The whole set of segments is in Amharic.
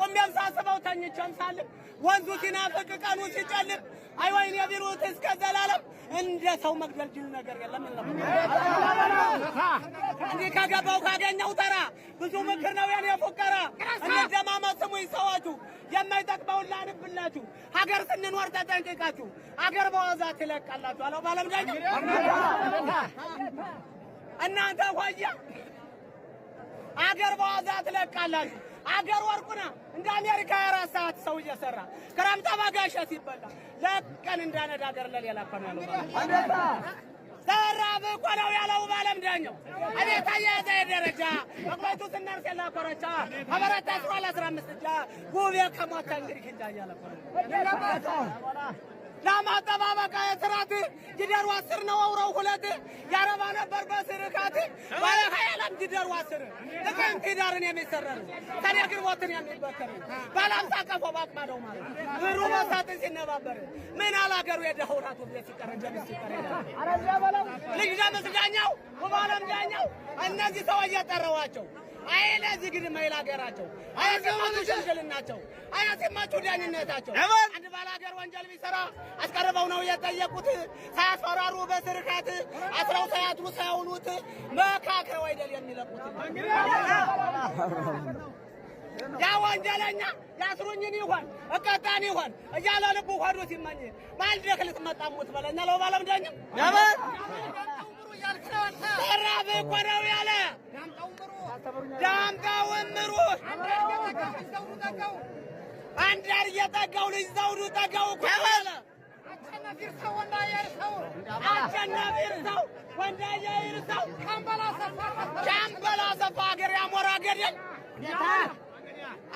ቆሜም ሳስበው ተኝቼም ሳልም ወንዙ ሲናፍቅ ቀኑ ሲጨልም አይ ወይኔ ቢሩት እስከ ዘላለም እንደ ሰው መግደል ጅል ነገር የለም። እንዲህ ከገባው ካገኘው ተራ ብዙ ምክር ነው የኔ ፉከራ። እንደማመጥ ስሙኝ ሰዎቹ የማይጠቅመውን ላንብላችሁ። ሀገር ስንኖር ተጠንቅቃችሁ አገር በዋዛ ትለቃላችሁ አለው ባለም ዳኝ እናንተ ሆያ አገር በዋዛ ትለቃላችሁ። አገር ወርቁና እንደ አሜሪካ 24 ሰዓት ሰው እየሰራ ክረምት ባጋሸት ይበላ ለቀን እንዳነዳ አገር ለሌላ ነው ያለው ዘራብ እኮ ነው ያለው ባለም ዳኘው። አቤት አያዘ ደረጃ ወቅቱ ስናርስ ያላቆረቻ አበረታ 15 እጃ ጉቤ ከሞተ እንግዲህ እንዳያለ ለማጠባበቃ የስራት ጅደሩ 10 ነው አውራው 2 ያረባ ነበር በስርካት ባለ ኃይላም ጅደሩ 10 ለቀን ዳርን የሚሰረር ታዲያ ግርቦትን የሚበከር ባላም ታቀፎ ባቅማደው ማለት ብሩ መሳት ሲነባበር ምን አላገሩ የደህውራቱ ቤት ሲቀረጀ ሲቀረ አረጃ በለው ልጅ ደምስጋኛው ወባለም ዳኛው እነዚህ ሰው እየጠራዋቸው አይለ ዝግድ ማይላገራቸው አይሰማቱ ሽልሽልናቸው አይሰማቹ ዳኝነታቸው አንድ ባላገር ወንጀል ቢሰራ አስቀርበው ነው የጠየቁት ሳያስፈራሩ በስርካት አስራው ሳያጥሩ ሳያውሉት መካከው አይደል የሚለቁት ያ ወንጀለኛ ያስሩኝን ይሆን እቀጣን ይሆን እያለ ልቡ ሆዶ ሲመኝ ማልደክልት መጣሙት በለኛ ነው ባለም ዳኝ ያበል ተራበ ቆራው ያለ ዳምጣው ምሩ አንዳር እየጠጋው ልጅ ዘውዱ ጠጋው ቆለ አቸናፊር ሰው ወንዳየር ሰው ካምበላ ሰፋ ሀገር አሞራ ገደል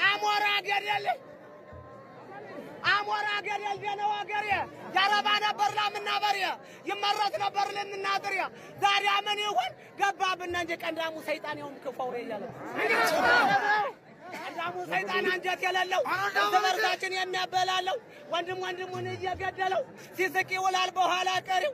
አሞራ ገደል አሞራ ገደል ደነው ሀገር ያረባ ነበር ለምናበር ይመረጥ ነበር ለምናጥር ዛሬ ምን ይሁን ገባብና እንጂ ቀንዳሙ ሰይጣን ይሁን ክፈውሬ ያለ ቀንዳሙ ሰይጣን አንጀት የሌለው ተመርታችን የሚያበላለው ወንድሙን እየገደለው ሲስቅ ይውላል በኋላ ቀሪው